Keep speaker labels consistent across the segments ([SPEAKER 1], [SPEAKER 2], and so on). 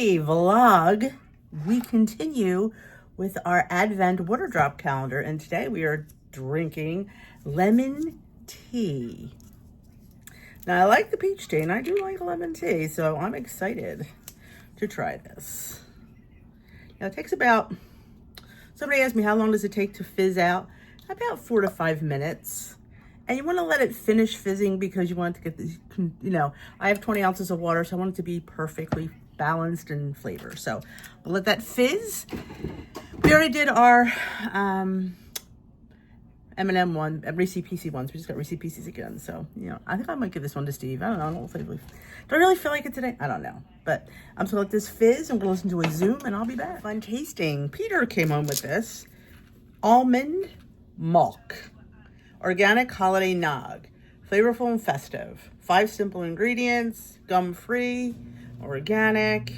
[SPEAKER 1] Hey vlog, we continue with our Advent water drop calendar, and today we are drinking lemon tea. Now I like the peach tea and I do like lemon tea, so I'm excited to try this. Now it takes about, somebody asked me how long does it take to fizz out? About 4 to 5 minutes. And you want to let it finish fizzing because you want it to get the, I have 20 ounces of water, so I want it to be perfectly balanced in flavor. So we'll let that fizz. We already did our M&M one, Reese Pieces ones. We just got Reese Pieces again. So, I think I might give this one to Steve. I don't know. Do I really feel like it today? I don't know. But I'm just going to let this fizz. I'm going to listen to a Zoom and I'll be back. Fun tasting. Peter came home with this. Almond Malk. Organic holiday nog. Flavorful and festive. 5 simple ingredients. Gum-free. Organic.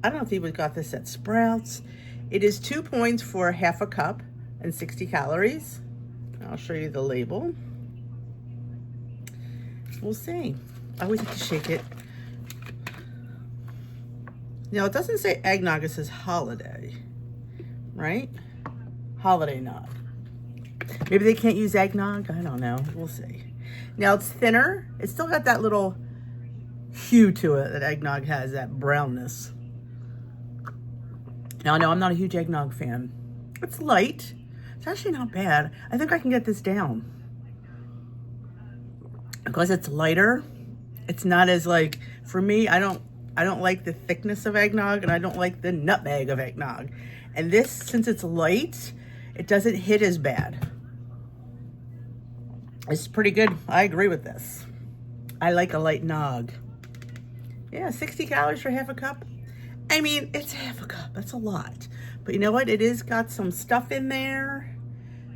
[SPEAKER 1] I don't know if he got this at Sprouts. It is 2 points for half a cup and 60 calories. I'll show you the label. We'll see. I always have to shake it. Now, it doesn't say eggnog, it says holiday, right? Holiday nog. Maybe they can't use eggnog. I don't know. We'll see. Now, it's thinner. It's still got that little hue to it that eggnog has, that brownness. Now, no, I'm not a huge eggnog fan. It's light. It's actually not bad. I think I can get this down. Because it's lighter, it's not as like, for me, I don't like the thickness of eggnog and I don't like the nutmeg of eggnog. And this, since it's light, it doesn't hit as bad. It's pretty good. I agree with this. I like a light nog. Yeah, 60 calories for half a cup. I mean, it's half a cup. That's a lot. But you know what? It is got some stuff in there.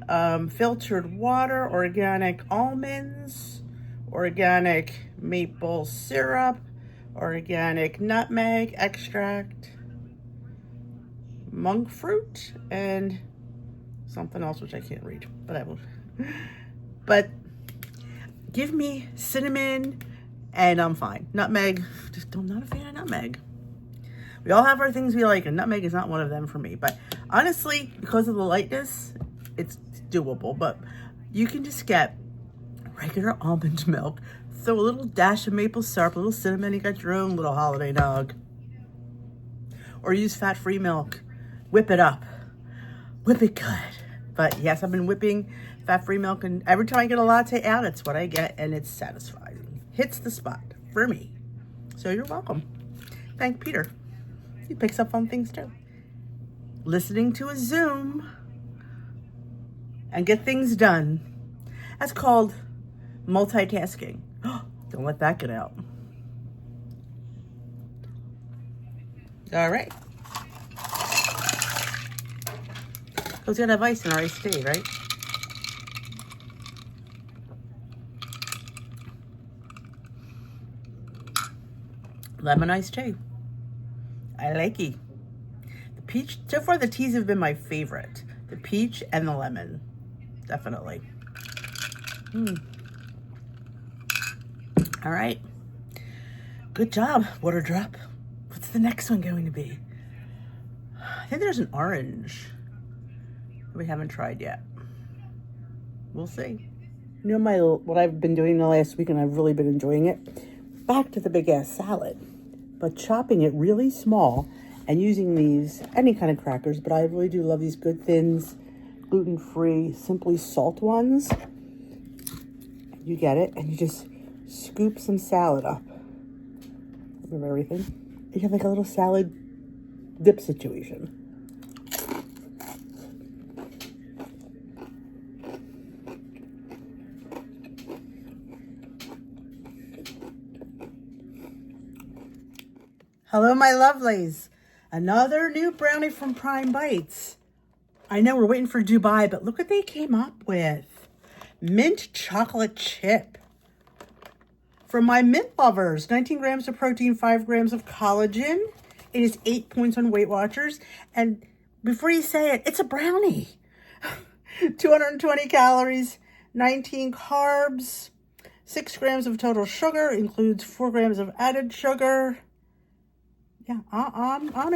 [SPEAKER 1] Filtered water, organic almonds, organic maple syrup, organic nutmeg extract, monk fruit, and something else which I can't read, but I will. But give me cinnamon and I'm fine. Nutmeg, I'm not a fan of nutmeg. We all have our things we like, and nutmeg is not one of them for me. But honestly, because of the lightness, it's doable. But you can just get regular almond milk, throw a little dash of maple syrup, a little cinnamon, you got your own little holiday nog. Or use fat-free milk. Whip it up. Whip it good. But yes, I've been whipping fat-free milk, and every time I get a latte out, it's what I get, and it's satisfying. Hits the spot for me. So you're welcome. Thank Peter. He picks up on things too. Listening to a Zoom and get things done. That's called multitasking. Don't let that get out. All right. Because we gotta have ice in our iced tea, right? Lemon iced tea. I like it. The peach, so far the teas have been my favorite. The peach and the lemon, definitely. All right. Good job, water drop. What's the next one going to be? I think there's an orange that we haven't tried yet. We'll see. You know what I've been doing the last week, and I've really been enjoying it? Back to the big ass salad, but chopping it really small and using these, any kind of crackers, but I really do love these Good Thins, gluten-free, Simply Salt ones. You get it, and you just scoop some salad up of everything. You have like a little salad dip situation. Hello, my lovelies. Another new brownie from Prime Bites. I know we're waiting for Dubai, but look what they came up with. Mint chocolate chip. For my mint lovers, 19 grams of protein, 5 grams of collagen. It is 8 points on Weight Watchers. And before you say it, it's a brownie. 220 calories, 19 carbs, 6 grams of total sugar, includes 4 grams of added sugar. Yeah, I'm not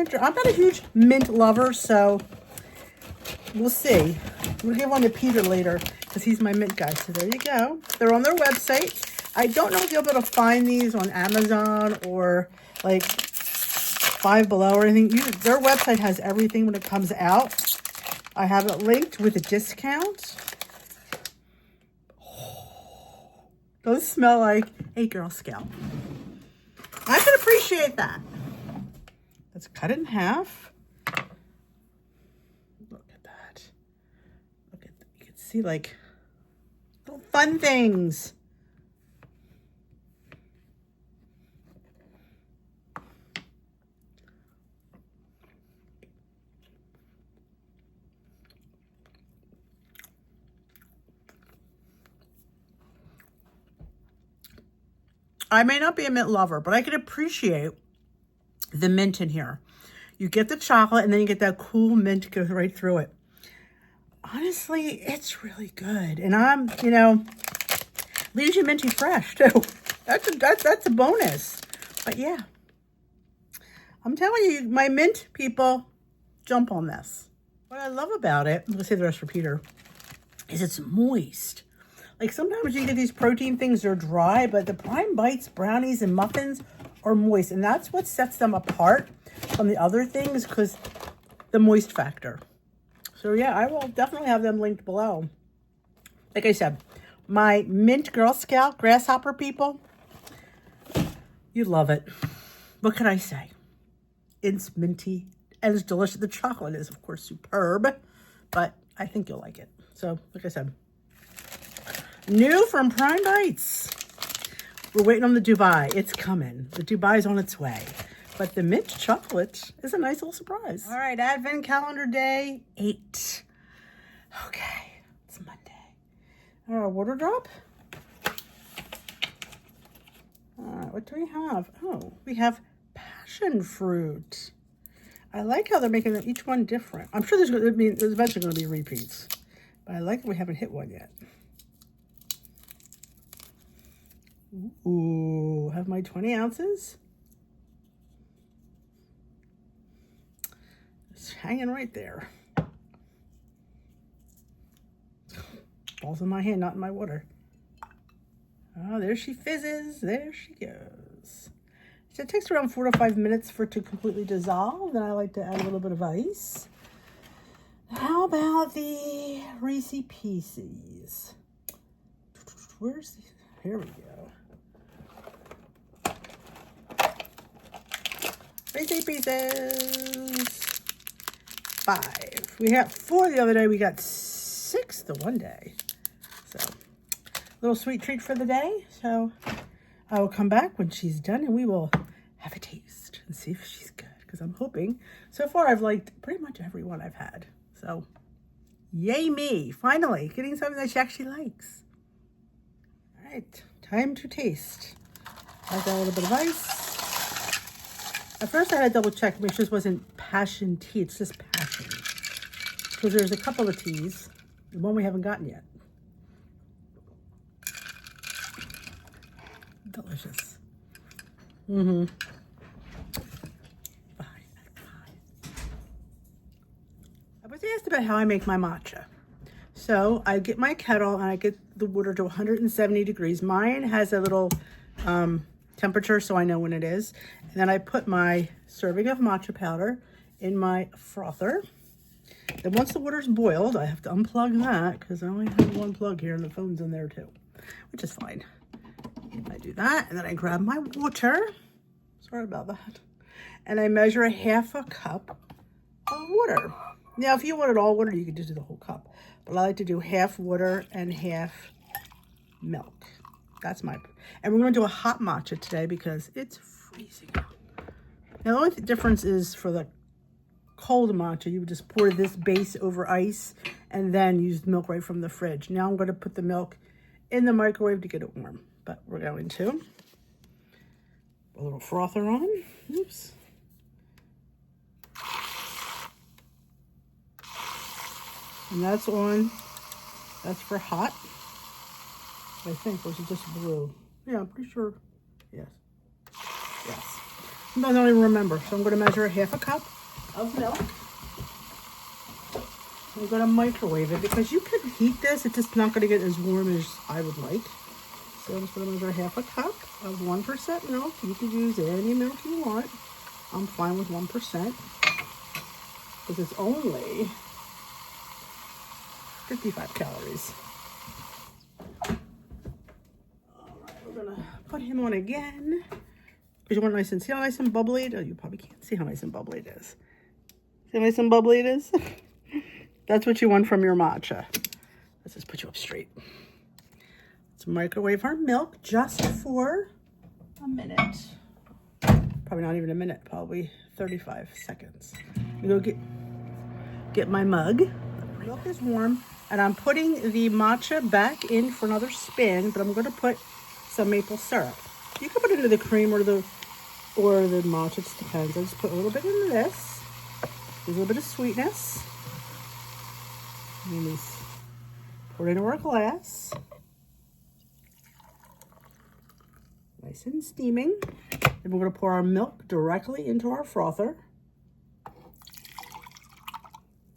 [SPEAKER 1] a huge mint lover, so we'll see. We'll give one to Peter later because he's my mint guy. So there you go. They're on their website. I don't know if you'll be able to find these on Amazon or like Five Below or anything. Their website has everything when it comes out. I have it linked with a discount. Oh, those smell like a Girl Scout. I can appreciate that. Let's cut it in half. Look at that. Look at that. You can see like little fun things. I may not be a mint lover, but I can appreciate the mint in here. You get the chocolate and then you get that cool mint goes right through it. Honestly, it's really good. And I'm, leaves you minty fresh too. That's a bonus. But yeah, I'm telling you, my mint people, jump on this. What I love about it, I'm gonna save the rest for Peter, is it's moist. Like sometimes you get these protein things, they're dry, but the Prime Bites, brownies, and muffins are moist. And that's what sets them apart from the other things, because the moist factor. So yeah, I will definitely have them linked below. Like I said, my mint Girl Scout grasshopper people, you love it. What can I say? It's minty and it's delicious. The chocolate is, of course, superb, but I think you'll like it. So, like I said, new from Prime Bites. We're waiting on the Dubai. It's coming. The Dubai's on its way. But the mint chocolate is a nice little surprise. All right, Advent Calendar Day 8. Okay, it's Monday. All right, water drop. All right, what do we have? Oh, we have passion fruit. I like how they're making each one different. I'm sure there's eventually going to be repeats. But I like that we haven't hit one yet. Ooh, have my 20 ounces. It's hanging right there. Balls in my hand, not in my water. Oh, there she fizzes. There she goes. So it takes around 4 to 5 minutes for it to completely dissolve. Then I like to add a little bit of ice. How about the Reese Pieces? Where's the... Here we go. Reese Pieces. 5. We had 4 the other day. We got 6 the one day. So, little sweet treat for the day. So, I will come back when she's done and we will have a taste and see if she's good. Because I'm hoping. So far, I've liked pretty much every one I've had. So, yay me. Finally, getting something that she actually likes. All right, time to taste. I've got a little bit of ice. At first, I had to double check to make sure this wasn't passion tea. It's just passion. Because there's a couple of teas. The one we haven't gotten yet. Delicious. Mm-hmm. 5 out of 5. I was asked about how I make my matcha. So I get my kettle and I get the water to 170 degrees. Mine has a little temperature so I know when it is. And then I put my serving of matcha powder in my frother. Then once the water's boiled, I have to unplug that because I only have one plug here and the phone's in there too, which is fine. I do that and then I grab my water. Sorry about that. And I measure a half a cup of water. Now, if you wanted all water, you could just do the whole cup. But I like to do half water and half milk. That's my... And we're going to do a hot matcha today because it's freezing. Now, the only difference is for the cold matcha, you would just pour this base over ice and then use the milk right from the fridge. Now I'm going to put the milk in the microwave to get it warm. But we're going to put a little frother on. Oops. And that's on. That's for hot. I think, or is it just blue? Yeah, I'm pretty sure. Yes. Yes. Sometimes I don't even remember. So I'm going to measure a half a cup of milk. I'm going to microwave it because you could heat this. It's just not going to get as warm as I would like. So I'm just going to measure half a cup of 1% milk. You could use any milk you want. I'm fine with 1% because it's only 55 calories. All right, we're going to put him on again. Because you want nice and, see how nice and bubbly it is? Oh, you probably can't see how nice and bubbly it is. See how nice and bubbly it is? That's what you want from your matcha. Let's just put you up straight. Let's microwave our milk just for a minute. Probably not even a minute, probably 35 seconds. I'm gonna go get my mug. Milk is warm, and I'm putting the matcha back in for another spin, but I'm gonna put some maple syrup. You can put it into the cream or the matcha, it just depends. I just put a little bit into this. There's a little bit of sweetness. And just pour it into our glass. Nice and steaming. Then we're going to pour our milk directly into our frother.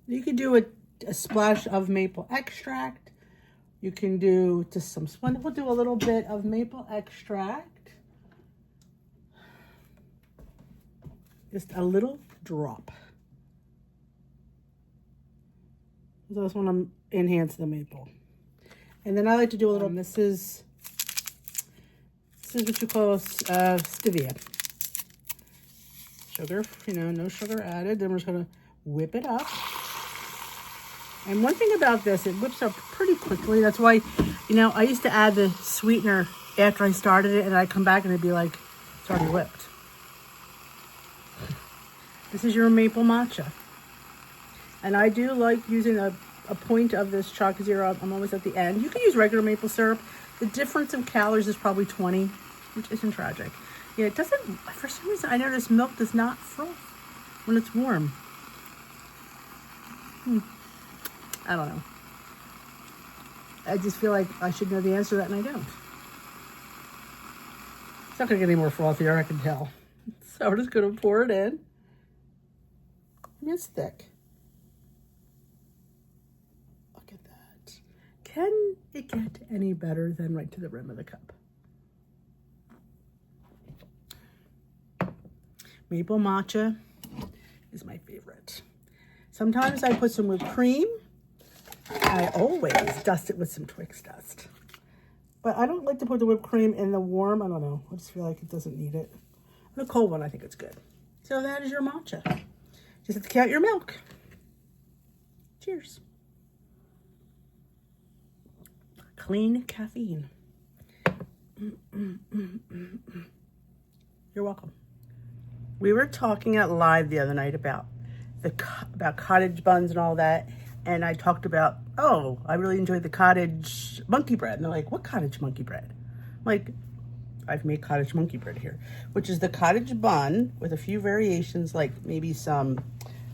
[SPEAKER 1] You can do a splash of maple extract. You can do just some, we'll do a little bit of maple extract. Just a little drop. I just want to enhance the maple. And then I like to do a little, this is what you call stevia. Sugar, no sugar added. Then we're just going to whip it up. And one thing about this, it whips up pretty quickly. That's why, I used to add the sweetener after I started it, and I'd come back and it'd be like, it's already whipped. This is your maple matcha. And I do like using a point of this chalk zero. I'm always at the end. You can use regular maple syrup. The difference in calories is probably 20, which isn't tragic. Yeah, it doesn't, for some reason, I notice milk does not froth when it's warm. I don't know. I just feel like I should know the answer to that, and I don't. It's not going to get any more frothier, I can tell. So we're just going to pour it in. It's thick. Look at that. Can it get any better than right to the rim of the cup? Maple matcha is my favorite. Sometimes I put some whipped cream. I always dust it with some Twix dust. But I don't like to put the whipped cream in the warm. I don't know. I just feel like it doesn't need it. In a cold one, I think it's good. So that is your matcha. Just have to count your milk. Cheers. Clean caffeine. You're welcome. We were talking at live the other night about cottage buns and all that, and I talked about, I really enjoyed the cottage monkey bread. And they're like, what cottage monkey bread? I'm like, I've made cottage monkey bread here, which is the cottage bun with a few variations, like maybe some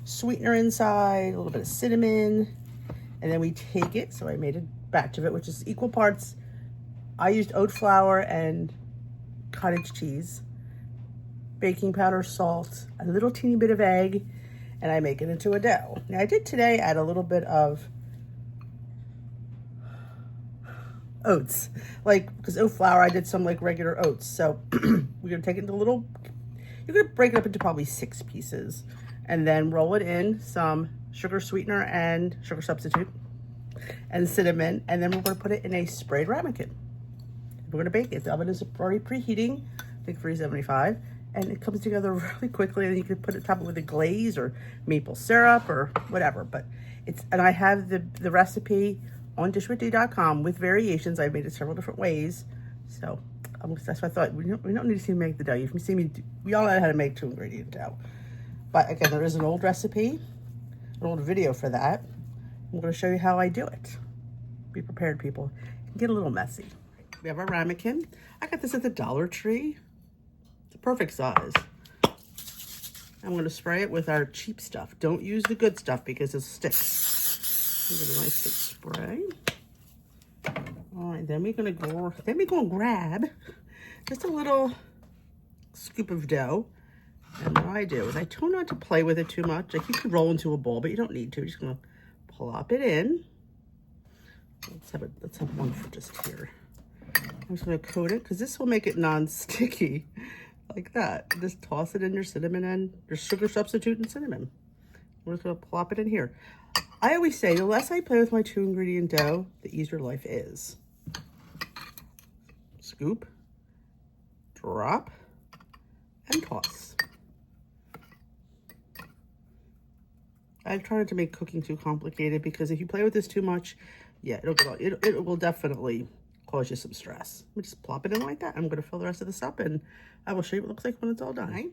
[SPEAKER 1] sweetener inside, a little bit of cinnamon, and then we take it. So I made a batch of it, which is equal parts. I used oat flour and cottage cheese, baking powder, salt, a little teeny bit of egg, and I make it into a dough. Now I did today add a little bit of oats, because oat flour, I did some regular oats. So we're gonna take it into you're gonna break it up into probably 6 pieces, and then roll it in some sugar sweetener and sugar substitute and cinnamon, and then we're gonna put it in a sprayed ramekin. We're gonna bake it. The oven is already preheating, I think 375, and it comes together really quickly, and you can put it top with a glaze or maple syrup or whatever. But and I have the recipe on dishwithdee.com with variations. I've made it several different ways. So that's why I thought we don't need to see me make the dough. You can see me, we all know how to make 2-ingredient dough. But again, there is an old recipe, an old video for that. I'm going to show you how I do it. Be prepared, people. It can get a little messy. We have our ramekin. I got this at the Dollar Tree. It's a perfect size. I'm going to spray it with our cheap stuff. Don't use the good stuff because it sticks. Give it a nice thick spray. All right, then we're going to grab just a little scoop of dough. And what I do is I try not to play with it too much. Like you could roll into a ball, but you don't need to. You're just gonna plop it in. Let's have one for just here. I'm just gonna coat it because this will make it non-sticky like that. Just toss it in your cinnamon and your sugar substitute and cinnamon. We're just gonna plop it in here. I always say the less I play with my 2-ingredient dough, the easier life is. Scoop, drop, and toss. I try not to make cooking too complicated because if you play with this too much, yeah, it will definitely cause you some stress. Let me just plop it in like that. I'm going to fill the rest of this up and I will show you what it looks like when it's all done.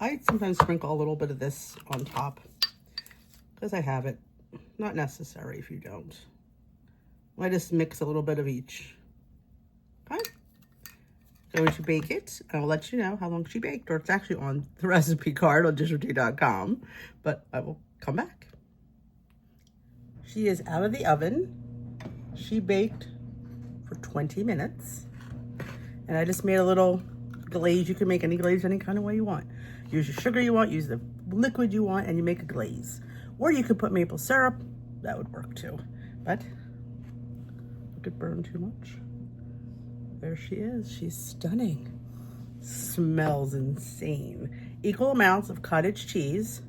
[SPEAKER 1] I sometimes sprinkle a little bit of this on top because I have it. Not necessary if you don't. I just mix a little bit of each. Okay. Going to bake it. I will let you know how long she baked, or it's actually on the recipe card on dishertea.com, but I will come back. She is out of the oven. She baked for 20 minutes. And I just made a little glaze. You can make any glaze any kind of way you want. Use your sugar you want, use the liquid you want, and you make a glaze. Or you could put maple syrup. That would work too. But don't get burned too much. There she is. She's stunning. Smells insane. Equal amounts of cottage cheese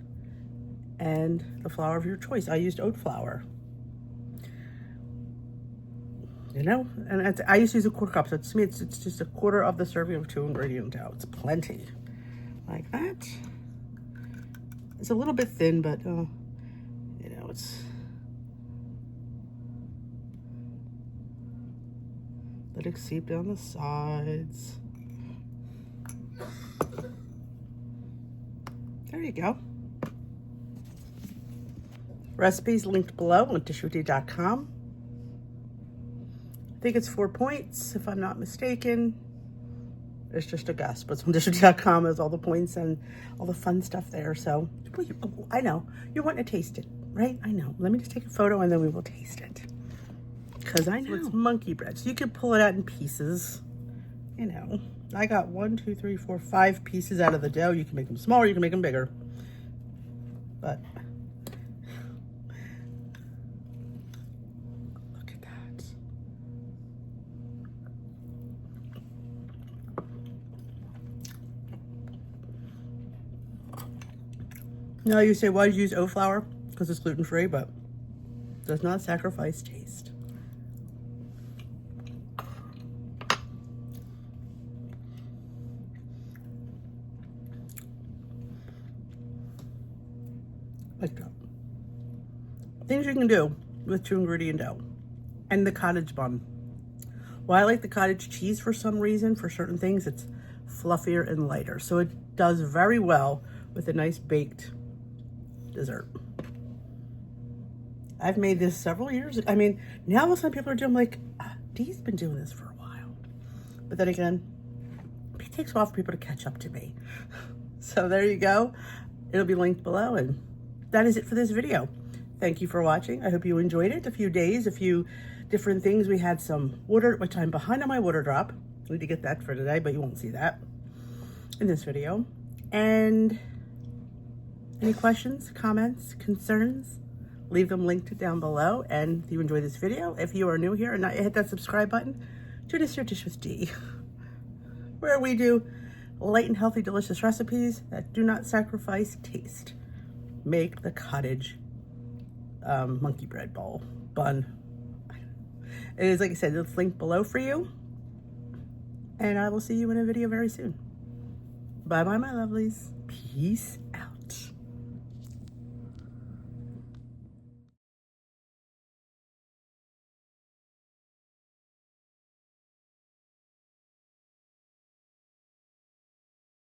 [SPEAKER 1] and the flour of your choice. I used oat flour. You know, and I used to use a 1/4 cup. So to me, it's just 1/4 of the serving of 2-ingredient dough. It's plenty. Like that. It's a little bit thin, but you know, it's. Let it seep down the sides. There you go. Recipes linked below on dishertea.com. I think it's 4 points, if I'm not mistaken. It's just a guess, but it's on dishertea.com. There's all the points and all the fun stuff there. So, I know. You're wanting to taste it, right? I know. Let me just take a photo and then we will taste it. Because I know it's monkey bread. So you can pull it out in pieces. You know, I got 1, 2, 3, 4, 5 pieces out of the dough. You can make them smaller, you can make them bigger. But look at that. Now you say, why did you use oat flour? Because it's gluten-free, but does not sacrifice taste. Like that. Things you can do with 2-ingredient dough and the cottage bun. Well, I like the cottage cheese for some reason. For certain things, it's fluffier and lighter. So it does very well with a nice baked dessert. I've made this several years ago. I mean, now all of a sudden people are doing like, Dee's been doing this for a while. But then again, it takes a while for people to catch up to me. So there you go. It'll be linked below, and that is it for this video. Thank you for watching. I hope you enjoyed it. A few days, a few different things. We had some water, which I'm behind on my water drop. I need to get that for today, but you won't see that in this video. And any questions, comments, concerns, leave them linked down below. And if you enjoyed this video, if you are new here and not yet hit that subscribe button, tune into Your Dish with Dee, where we do light and healthy, delicious recipes that do not sacrifice taste. Make the cottage monkey bread bun. It is, like I said, it's linked below for you. And I will see you in a video very soon. Bye-bye, my lovelies. Peace